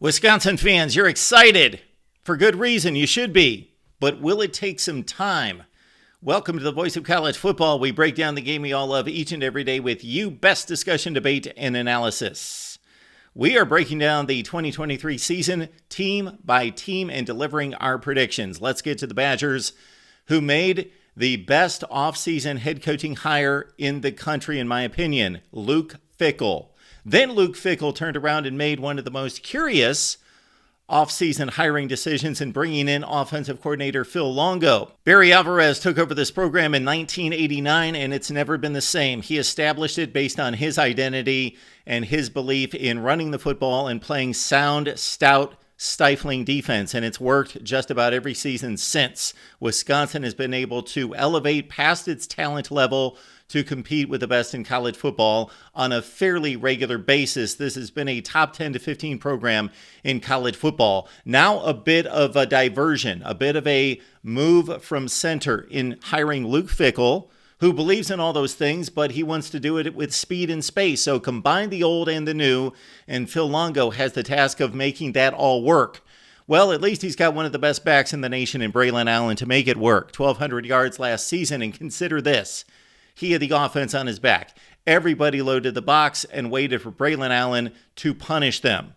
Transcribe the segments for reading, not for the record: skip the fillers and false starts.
Wisconsin fans, you're excited. For good reason, you should be. But will it take some time? Welcome to the Voice of College Football. We break down the game we all love each and every day with you, best discussion, debate, and analysis. We are breaking down the 2023 season team by team and delivering our predictions. Let's get to the Badgers, who made the best offseason head coaching hire in the country, in my opinion, Luke Fickell. Then Luke Fickell turned around and made one of the most curious offseason hiring decisions in bringing in offensive coordinator Phil Longo. Barry Alvarez took over this program in 1989, and it's never been the same. He established it based on his identity and his belief in running the football and playing sound, stout, stifling defense, and it's worked just about every season since. Wisconsin has been able to elevate past its talent level to compete with the best in college football on a fairly regular basis. This has been a top 10 to 15 program in college football. Now a bit of a diversion, a bit of a move from center in hiring Luke Fickell, who believes in all those things, but he wants to do it with speed and space. So combine the old and the new, and Phil Longo has the task of making that all work. Well, at least he's got one of the best backs in the nation in Braylon Allen to make it work. 1,200 yards last season, and consider this. He had the offense on his back. Everybody loaded the box and waited for Braylon Allen to punish them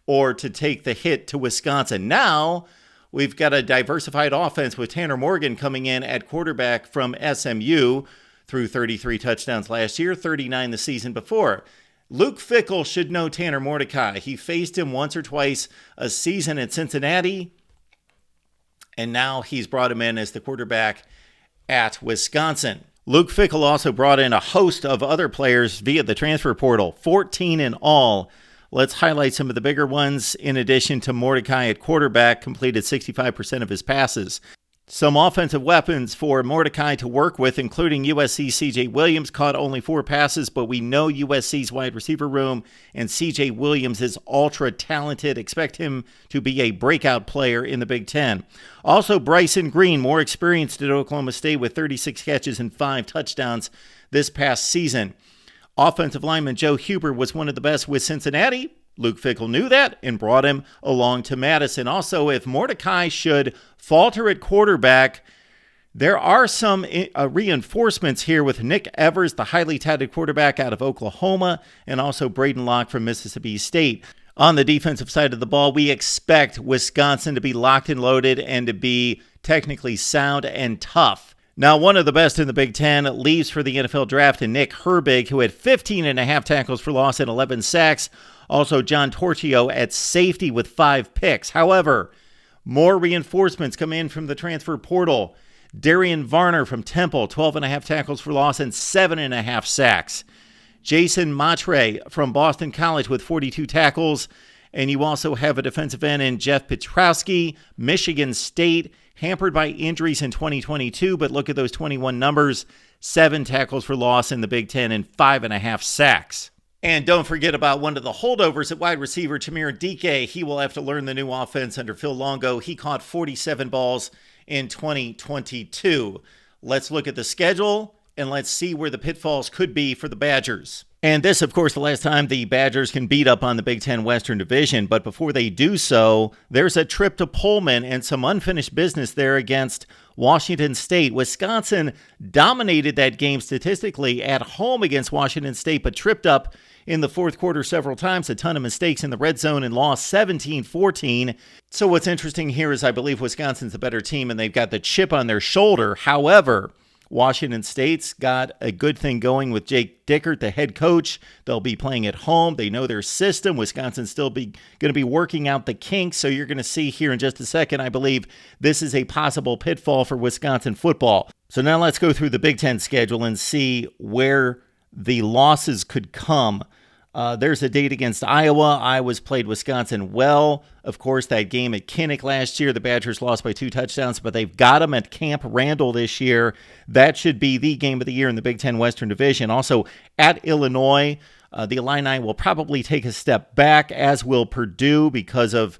or to take the hit to Wisconsin. Now, we've got a diversified offense with Tanner Morgan coming in at quarterback from SMU, threw 33 touchdowns last year, 39 the season before. Luke Fickell should know Tanner Mordecai. He faced him once or twice a season at Cincinnati, and now he's brought him in as the quarterback at Wisconsin. Luke Fickell also brought in a host of other players via the transfer portal, 14 in all. Let's highlight some of the bigger ones. In addition to Mordecai at quarterback, completed 65% of his passes. Some offensive weapons for Mordecai to work with, including USC's C.J. Williams, caught only 4 passes, but we know USC's wide receiver room, and C.J. Williams is ultra-talented. Expect him to be a breakout player in the Big Ten. Also, Bryson Green, more experienced at Oklahoma State with 36 catches and 5 touchdowns this past season. Offensive lineman Joe Huber was one of the best with Cincinnati. Luke Fickell knew that and brought him along to Madison. Also, if Mordecai should falter at quarterback, there are some reinforcements here with Nick Evers, the highly touted quarterback out of Oklahoma, and also Braden Locke from Mississippi State. On the defensive side of the ball, we expect Wisconsin to be locked and loaded and to be technically sound and tough. Now, one of the best in the Big Ten leaves for the NFL draft, and Nick Herbig, who had 15 and a half tackles for loss and 11 sacks. Also, John Torchio at safety with 5 picks. However, more reinforcements come in from the transfer portal. Darian Varner from Temple, 12 and a half tackles for loss and 7 and a half sacks. Jason Matre from Boston College with 42 tackles. And you also have a defensive end in Jeff Pietrowski, Michigan State, hampered by injuries in 2022, but look at those 21 numbers, 7 tackles for loss in the Big Ten and 5 and a half sacks. And don't forget about one of the holdovers at wide receiver, Tamir Dike. He will have to learn the new offense under Phil Longo. He caught 47 balls in 2022. Let's look at the schedule, and let's see where the pitfalls could be for the Badgers. And this, of course, the last time the Badgers can beat up on the Big Ten Western Division. But before they do so, there's a trip to Pullman and some unfinished business there against Washington State. Wisconsin dominated that game statistically at home against Washington State, but tripped up in the fourth quarter several times, a ton of mistakes in the red zone, and lost 17-14. So what's interesting here is I believe Wisconsin's the better team, and they've got the chip on their shoulder. However, Washington State's got a good thing going with Jake Dickert, the head coach. They'll be playing at home. They know their system. Wisconsin's still going to be working out the kinks. So you're going to see here in just a second, I believe this is a possible pitfall for Wisconsin football. So now let's go through the Big Ten schedule and see where the losses could come. There's a date against Iowa. Iowa's played Wisconsin well. Of course, that game at Kinnick last year, the Badgers lost by 2 touchdowns, but they've got them at Camp Randall this year. That should be the game of the year in the Big Ten Western Division. Also, at Illinois, the Illini will probably take a step back, as will Purdue, because of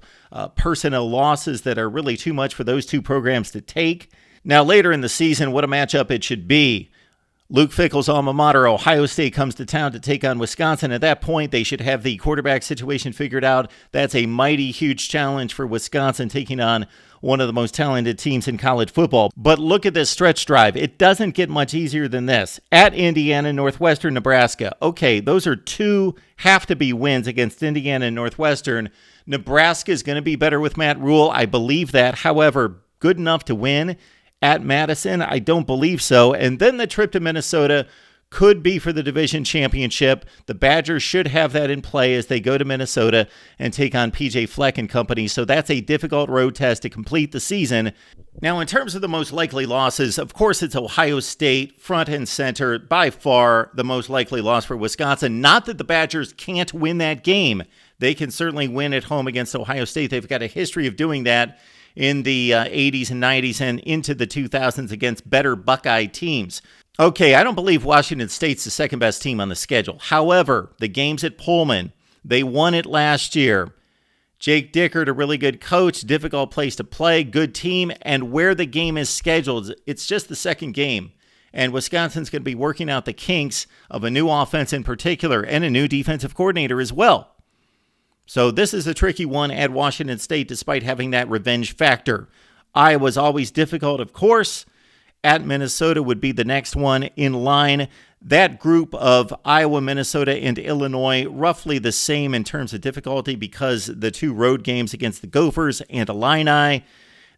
personnel losses that are really too much for those two programs to take. Now, later in the season, what a matchup it should be. Luke Fickell's alma mater, Ohio State, comes to town to take on Wisconsin. At that point, they should have the quarterback situation figured out. That's a mighty huge challenge for Wisconsin, taking on one of the most talented teams in college football. But look at this stretch drive. It doesn't get much easier than this. At Indiana, Northwestern, Nebraska. Okay, those are two have-to-be wins against Indiana and Northwestern. Nebraska is going to be better with Matt Rule. I believe that. However, good enough to win at Madison? I don't believe so. And then the trip to Minnesota could be for the division championship. The Badgers should have that in play as they go to Minnesota and take on PJ Fleck and company. So that's a difficult road test to complete the season. Now, in terms of the most likely losses, of course, it's Ohio State, front and center, by far the most likely loss for Wisconsin. Not that the Badgers can't win that game. They can certainly win at home against Ohio State. They've got a history of doing that in the 80s and 90s and into the 2000s against better Buckeye teams. Okay, I don't believe Washington State's the second best team on the schedule. However, the game's at Pullman. They won it last year. Jake Dickert, a really good coach, difficult place to play, good team, and where the game is scheduled, it's just the second game. And Wisconsin's going to be working out the kinks of a new offense in particular and a new defensive coordinator as well. So this is a tricky one at Washington State, despite having that revenge factor. Iowa's always difficult, of course. At Minnesota would be the next one in line. That group of Iowa, Minnesota, and Illinois, roughly the same in terms of difficulty because the two road games against the Gophers and Illini.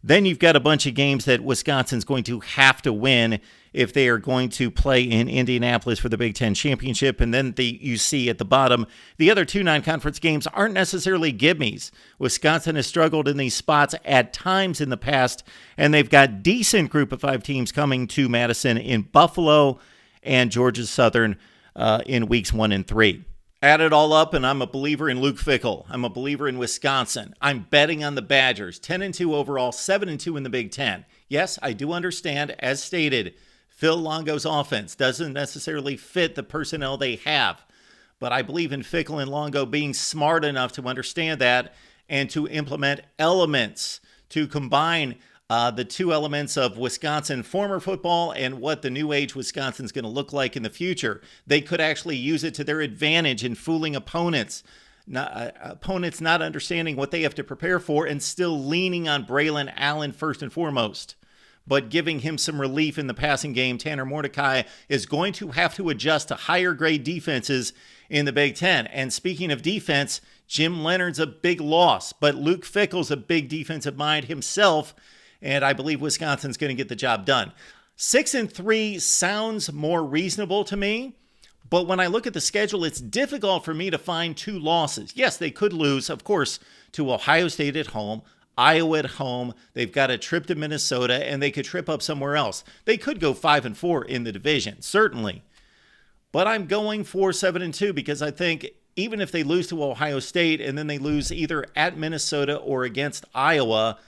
Then you've got a bunch of games that Wisconsin's going to have to win if they are going to play in Indianapolis for the Big Ten Championship. And then you see at the bottom, the other two non-conference games aren't necessarily gimmies. Wisconsin has struggled in these spots at times in the past, and they've got decent group of 5 teams coming to Madison in Buffalo and Georgia Southern in weeks 1 and 3. Add it all up, and I'm a believer in Luke Fickell. I'm a believer in Wisconsin. I'm betting on the Badgers. 10-2 overall, 7-2 in the Big Ten. Yes, I do understand, as stated, Phil Longo's offense doesn't necessarily fit the personnel they have. But I believe in Fickell and Longo being smart enough to understand that and to implement elements to combine the two elements of Wisconsin former football and what the new age Wisconsin's going to look like in the future. They could actually use it to their advantage in fooling opponents. Opponents not understanding what they have to prepare for and still leaning on Braylon Allen first and foremost, but giving him some relief in the passing game. Tanner Mordecai is going to have to adjust to higher grade defenses in the Big Ten. And speaking of defense, Jim Leonard's a big loss, but Luke Fickell's a big defensive mind himself, and I believe Wisconsin's going to get the job done. 6-3 sounds more reasonable to me, but when I look at the schedule, it's difficult for me to find 2 losses. Yes, they could lose, of course, to Ohio State at home, Iowa at home. They've got a trip to Minnesota, and they could trip up somewhere else. They could go 5-4 in the division, certainly. But I'm going for 7-2 because I think even if they lose to Ohio State and then they lose either at Minnesota or against Iowa,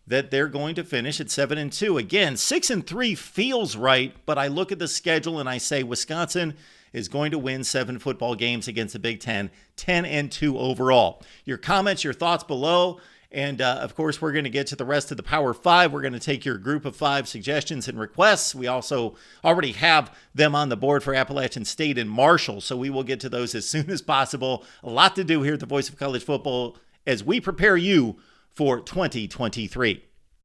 that they're going to finish at 7-2. Again, 6-3 feels right, but I look at the schedule and I say Wisconsin is going to win 7 football games against the Big Ten, 10-2 overall. Your comments, your thoughts below. And, of course, we're going to get to the rest of the Power 5. We're going to take your group of 5 suggestions and requests. We also already have them on the board for Appalachian State and Marshall, so we will get to those as soon as possible. A lot to do here at the Voice of College Football as we prepare you for 2023.